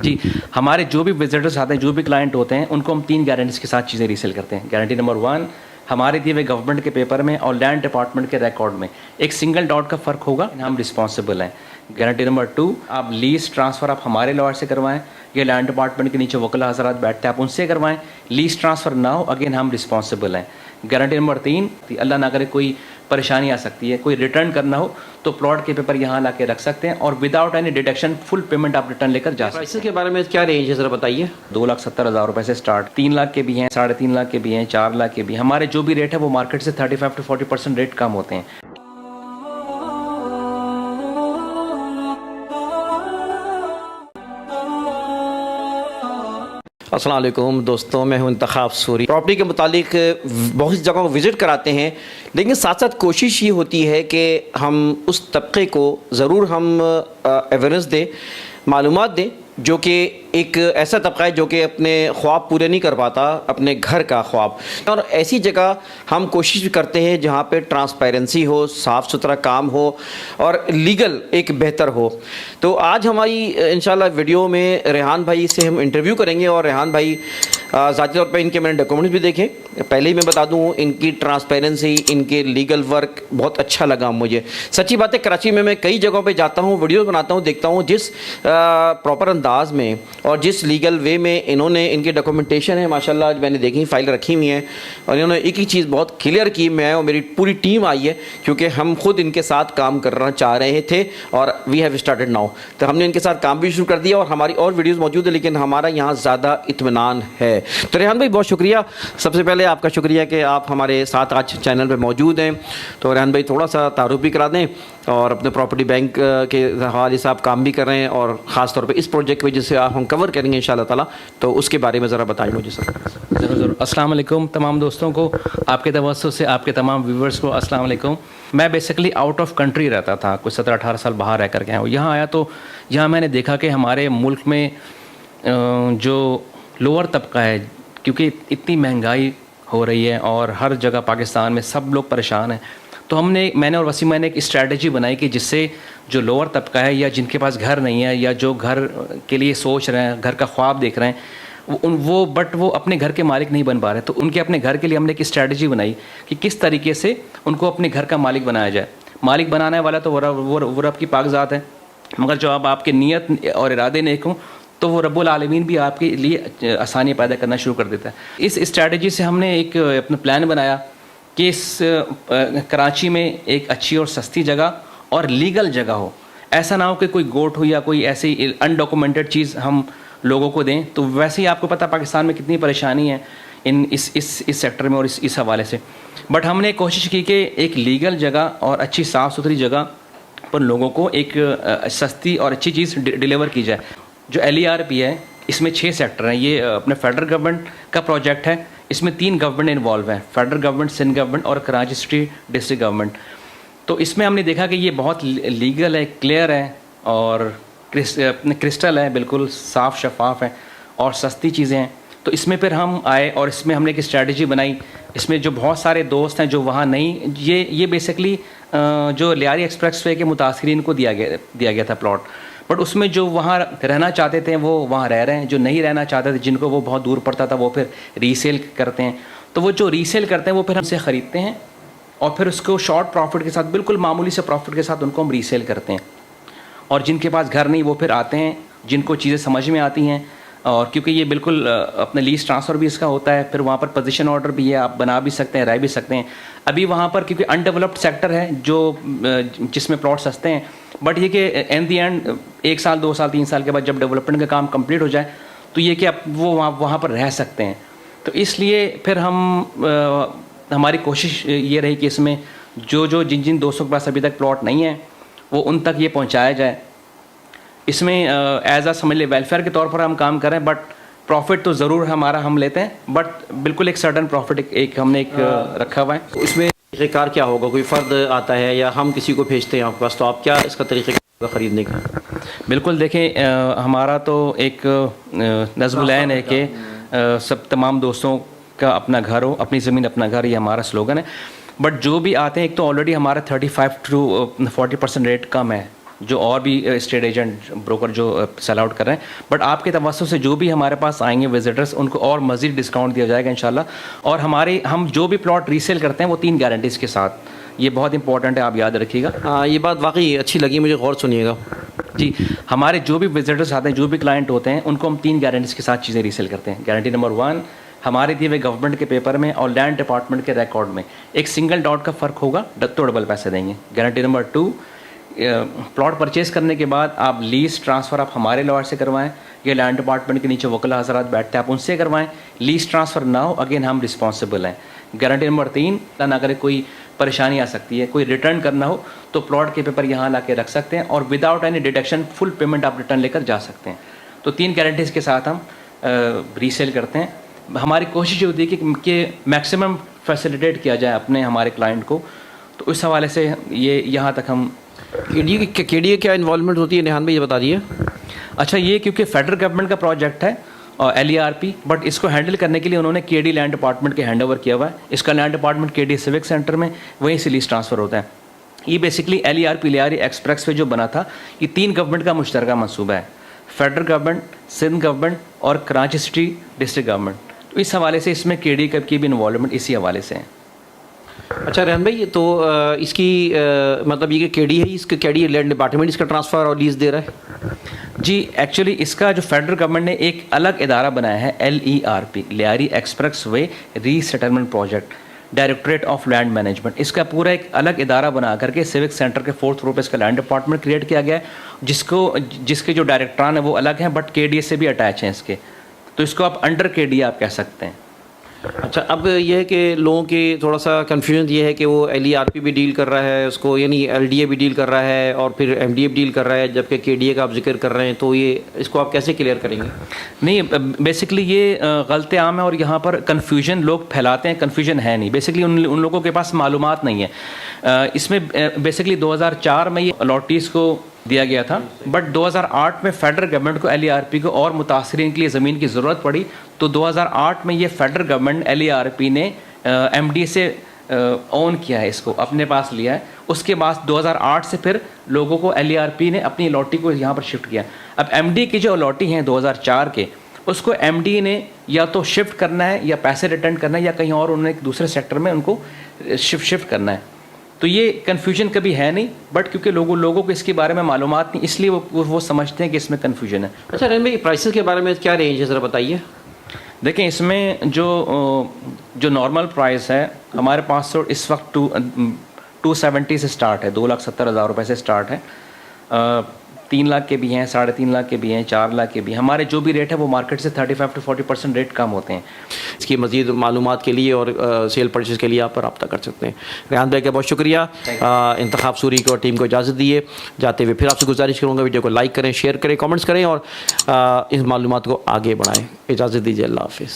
जी, हमारे जो भी विजिटर्स आते हैं, जो भी क्लाइंट होते हैं, उनको हम 3 गारंटीज़ के साथ चीज़ें रीसेल करते हैं। गारंटी नंबर 1, हमारे दिए हुए गवर्नमेंट के पेपर में और लैंड डिपार्टमेंट के रिकॉर्ड में एक सिंगल डॉट का फ़र्क होगा, हम रिस्पॉन्सिबल हैं। गारंटी नंबर 2, आप लीज़ ट्रांसफ़र आप हमारे लॉयर से करवाएं या लैंड डिपार्टमेंट के नीचे वकील हज़रात बैठते हैं, आप उनसे करवाएं। लीज़ ट्रांसफ़र ना हो, अगेन हम रिस्पॉन्सिबल हैं। गारंटी नंबर 3, अल्लाह ना करे कोई परेशानी आ सकती है, कोई रिटर्न करना हो तो प्लॉट के पेपर यहाँ ला के रख सकते हैं और without any deduction full payment आप रिटर्न लेकर जा सकते हैं। प्राइसेस के बारे में क्या रेंज है ज़रा बताइए। 2,70,000 से स्टार्ट, 3 लाख के भी हैं, 3.5 लाख के भी हैं, 4 लाख के भी। हमारे जो भी रेट है वो मार्केट से 35 to 40% रेट कम होते हैं। अस्सलाम वालेकुम दोस्तों, मैं हूं इंतखाब सूरी। प्रॉपर्टी के मुतालिक बहुत सी जगहों को विज़िट कराते हैं, लेकिन साथ साथ कोशिश ये होती है कि हम उस तबके को ज़रूर हम अवेयरनेस दें, मालूमात दें, जो कि एक ऐसा तबका है जो कि अपने ख्वाब पूरे नहीं कर पाता, अपने घर का ख्वाब। और ऐसी जगह हम कोशिश करते हैं जहाँ पे ट्रांसपेरेंसी हो, साफ़ सुथरा काम हो और लीगल एक बेहतर हो। तो आज हमारी इंशाल्लाह वीडियो में रेहान भाई से हम इंटरव्यू करेंगे और रेहान भाई ज़ाती तौर पे इनके मैंने डॉक्यूमेंट्स भी देखे। पहले ही मैं बता दूँ, इनकी ट्रांसपेरेंसी, इनके लीगल वर्क बहुत अच्छा लगा मुझे। सच्ची बात है, कराची में मैं कई जगहों पे जाता हूँ, वीडियो बनाता हूँ, देखता हूँ जिस प्रॉपर अंदाज में और जिस लीगल वे में इन्होंने, इनकी डॉक्यूमेंटेशन है माशाल्लाह, मैंने देखी, फाइल रखी हुई हैं और इन्होंने एक ही चीज़ बहुत क्लियर की। मैं और मेरी पूरी टीम आई है क्योंकि हम खुद इनके साथ काम करना चाह रहे थे और वी हैव स्टार्टेड नाउ। तो हमने इनके साथ काम भी शुरू कर दिया और हमारी और वीडियोज़ मौजूद है, लेकिन हमारा यहाँ ज़्यादा इत्मीनान है। तो रेहान भाई बहुत शुक्रिया, सबसे पहले आपका शुक्रिया कि आप हमारे साथ आज चैनल पर मौजूद हैं। तो रेहान भाई थोड़ा सा तारुफ भी करा दें और अपने प्रॉपर्टी बैंक के हवाले से आप काम भी कर रहे हैं और ख़ास तौर पे इस प्रोजेक्ट की वजह से आप हम कवर करेंगे इंशाल्लाह ताला, तो उसके बारे में ज़रा बताएं मुझे सर। ज़रूर ज़रूर। अस्सलाम वालेकुम तमाम दोस्तों को, आपके तवज्जो से आपके तमाम व्यूवर्स को अस्सलाम वालेकुम। मैं बेसिकली आउट ऑफ कंट्री रहता था, कुछ 17-18 साल बाहर रह कर के आया हूँ। यहाँ आया तो यहाँ मैंने देखा कि हमारे मुल्क में जो लोअर तबका है, क्योंकि इतनी महंगाई हो रही है और हर जगह पाकिस्तान में सब लोग परेशान हैं, तो मैंने और वसीम ने एक स्ट्रैटेजी बनाई कि जिससे जो लोअर तबका है या जिनके पास घर नहीं है या जो घर के लिए सोच रहे हैं, घर का ख्वाब देख रहे हैं, वो अपने घर के मालिक नहीं बन पा रहे, तो उनके अपने घर के लिए हमने एक स्ट्रैटेजी बनाई कि किस तरीके से उनको अपने घर का मालिक बनाया जाए। मालिक बनाने वाला तो वो रब की पाकज़ात है, मगर जो अब आपके नीयत और इरादे नेक हों तो वो रब्बुल आलमीन भी आपके लिए आसानी पैदा करना शुरू कर देता है। इस स्ट्रैटेजी से हमने एक अपना प्लान बनाया कि इस कराची में एक अच्छी और सस्ती जगह और लीगल जगह हो। ऐसा ना हो कि कोई गोट हो या कोई ऐसी अनडॉक्यूमेंटेड चीज़ हम लोगों को दें। तो वैसे ही आपको पता पाकिस्तान में कितनी परेशानी है इस सेक्टर में और इस हवाले से। बट हमने कोशिश की कि एक लीगल जगह और अच्छी साफ़ सुथरी जगह पर लोगों को एक सस्ती और अच्छी चीज़ डिलीवर की जाए। जो LERP है, इसमें 6 सेक्टर हैं। ये अपने फेडरल गवर्नमेंट का प्रोजेक्ट है। इसमें 3 गवर्नमेंट इन्वॉल्व हैं, फेडरल गवर्नमेंट, सिंध गवर्नमेंट और कराची सिटी डिस्ट्रिक्ट गवर्नमेंट। तो इसमें हमने देखा कि ये बहुत लीगल है, क्लियर है और क्रिस्टल है, बिल्कुल साफ़ शफाफ है और सस्ती चीज़ें हैं। तो इसमेन फिर हम आए और इसमें हमने एक स्ट्रैटेजी बनाई। इसमें जो बहुत सारे दोस्त हैं जो वहाँ नहीं, ये बेसिकली जो लियारी एक्सप्रेस वे के मुतासरीन को दिया गया था प्लॉट, बट उसमें जो वहाँ रहना चाहते थे वो वहाँ रह रहे हैं, जो नहीं रहना चाहते थे, जिनको वो बहुत दूर पड़ता था, वो फिर रीसेल करते हैं। तो वो जो रीसेल करते हैं वो फिर हमसे ख़रीदते हैं और फिर उसको शॉर्ट प्रॉफिट के साथ, बिल्कुल मामूली से प्रॉफिट के साथ उनको हम रीसेल करते हैं। और जिनके पास घर नहीं वो फिर आते हैं, जिनको चीज़ें समझ में आती हैं, और क्योंकि ये बिल्कुल अपने लीज ट्रांसफ़र भी इसका होता है, फिर वहाँ पर पोजीशन ऑर्डर भी है, आप बना भी सकते हैं, रह भी सकते हैं। अभी वहाँ पर क्योंकि अनडेवलप्ड सेक्टर है जो जिसमें प्लॉट सस्ते हैं, बट ये कि इन दी एंड 1 साल 2 साल 3 साल के बाद जब डेवलपमेंट का काम कंप्लीट हो जाए तो ये कि आप वो वहाँ पर रह सकते हैं। तो इसलिए फिर हमारी कोशिश ये रही कि इसमें जिन दोस्तों के पास अभी तक प्लॉट नहीं है वो उन तक ये पहुँचाया जाए। इसमें एज समझ ले वेलफेयर के तौर पर हम काम करें, बट प्रॉफिट तो ज़रूर हम लेते हैं, बट बिल्कुल एक सर्टन प्रॉफिट हमने रखा हुआ है। तो इसमें तरीक़ाकार क्या होगा? कोई फ़र्द आता है या हम किसी को भेजते हैं आपके पास, तो आप क्या इसका तरीक़ा ख़रीदने का? बिल्कुल देखें, हमारा तो एक नज़्म-उल-ऐन है कि सब तमाम दोस्तों का अपना घर हो, अपनी ज़मीन अपना घर, ये हमारा स्लोगन है। बट जो भी आते हैं, एक तो ऑलरेडी हमारा 35 to 40% रेट कम है जो और भी स्टेट एजेंट ब्रोकर जो सेल आउट कर रहे हैं, बट आपके तवज्जो से जो भी हमारे पास आएंगे विजिटर्स उनको और मज़ीद डिस्काउंट दिया जाएगा इंशाल्लाह। और हम जो भी प्लॉट रीसेल करते हैं वो 3 गारंटीज़ के साथ, ये बहुत इंपॉर्टेंट है, आप याद रखिएगा। ये बात वाकई अच्छी लगी मुझे, गौर सुनिएगा जी। हमारे जो भी विजिटर्स आते हैं, जो भी क्लाइंट होते हैं, उनको हम 3 गारंटीज़ के साथ चीज़ें रीसेल करते हैं। गारंटी नंबर 1 हमारे दिए हुए गवर्नमेंट के पेपर में और लैंड डिपार्टमेंट के रिकॉर्ड में एक सिंगल डॉट का फ़र्क होगा तो डबल पैसे देंगे। गारंटी नंबर 2, प्लॉट परचेज़ करने के बाद आप लीज ट्रांसफ़र आप हमारे लॉयर से करवाएं या लैंड डिपार्टमेंट के नीचे वकला हज़रात बैठते हैं आप उनसे करवाएं। लीज ट्रांसफ़र ना हो, अगेन हम रिस्पॉन्सिबल हैं। गारंटी नंबर 3, अगर कोई परेशानी आ सकती है, कोई रिटर्न करना हो तो प्लॉट के पेपर यहाँ ला के रख सकते हैं और without any deduction full payment आप रिटर्न लेकर जा सकते हैं। तो 3 गारंटीज़ के साथ हम रीसेल करते हैं। हमारी कोशिश ये होती है कि मैक्सिमम फैसिलिटेट किया जाए अपने हमारे क्लाइंट को, तो उस हवाले से ये यहाँ तक हम। केडीए क्या इन्वॉल्वमेंट होती है नेहान भाई, ये बता दिए। अच्छा, ये क्योंकि फेडरल गवर्नमेंट का प्रोजेक्ट है और LERP, बट इसको हैंडल करने के लिए उन्होंने KD लैंड डिपार्टमेंट के हैंड ओवर किया हुआ है। इसका land department KD civic centre में वहीं से लीज ट्रांसफ़र होता है। ये basically LERP Lyari express way जो बना था, ये 3 गवर्नमेंट का मुश्तरका मंसूबा है, फेडरल गवर्नमेंट, सिंध गवर्नमेंट और कराची सिटी डिस्ट्रिक्ट गवर्नमेंट। तो इस हवाले से इसमें KD की भी इन्वॉल्वमेंट इसी हवाले से है। अच्छा रेहान भाई, तो इसकी मतलब ये कि केडी है, इसका केडी लैंड डिपार्टमेंट इसका ट्रांसफ़र और लीज़ दे रहा है? जी, एक्चुअली इसका जो फेडरल गवर्नमेंट ने एक अलग इदारा बनाया है LERP, Lyari express way resettlement project, directorate of land management. इसका पूरा एक अलग इदारा बना करके सिविक सेंटर के 4th फ्लोर पे इसका लैंड डिपार्टमेंट क्रिएट किया गया है, जिसके जो डायरेक्टरान है वो अलग हैं बट KDA से भी अटैच हैं इसके, तो इसको आप अंडर KDA आप कह सकते हैं। अच्छा, अब यह है कि लोगों के थोड़ा सा कन्फ्यूजन ये है कि वो LERP भी डील कर रहा है उसको, यानी LDA भी डील कर रहा है और फिर MDA भी डील कर रहा है, जबकि KDA का आप जिक्र कर रहे हैं, तो ये इसको आप कैसे क्लियर करेंगे? नहीं, बेसिकली ये गलत आम है और यहाँ पर कन्फ्यूजन लोग फैलाते हैं, कन्फ्यूजन है नहीं। बेसिकली उन लोगों के पास मालूमात नहीं है। इसमें बेसिकली 2004 में ये अलॉटीज़ को दिया गया था, बट 2008 में फेडरल गवर्नमेंट को LERP को और मुतासरीन के लिए ज़मीन की ज़रूरत पड़ी, तो 2008 में ये फेडरल गवर्नमेंट LERP ने MDA से ओन किया है, इसको अपने पास लिया है। उसके बाद 2008 से फिर लोगों को LERP ने अपनी अलॉटी को यहाँ पर शिफ्ट किया। अब MDA की जो अलॉटी हैं 2004 के, उसको MDA ने या तो शिफ्ट करना है या पैसे रिटर्न करना है या कहीं और उन्होंने एक दूसरे सेक्टर में उनको शिफ्ट करना है। तो ये कन्फ्यूजन कभी है नहीं, बट क्योंकि लोगों को इसके बारे में मालूमात नहीं, इसलिए वो समझते हैं कि इसमें कन्फ्यूजन है। अच्छा रेहान भाई, प्राइसेस के बारे में क्या रेंज है, ज़रा बताइए। देखें, इसमें जो नॉर्मल प्राइस है हमारे पास तो इस वक्त 270 से स्टार्ट है, 2,70,000 रुपये से स्टार्ट है। 3 लाख के भी हैं, 3.5 लाख के भी हैं, 4 लाख के भी। हमारे जो भी रेट है वो मार्केट से 35 से 40% रेट कम होते हैं। इसकी मज़ीद मालूमात के लिए और सेल परचेज़ के लिए आप रब्ता कर सकते हैं। रेहान भाई का बहुत शुक्रिया। इंतखाब सूरी को और टीम को इजाज़त दिए जाते हुए फिर आपसे गुजारिश करूँगा, वीडियो को लाइक करें, शेयर करें, कमेंट्स करें और इस मालूमात को आगे बढ़ाएँ। इजाज़त दीजिए, अल्लाह हाफ़िज़।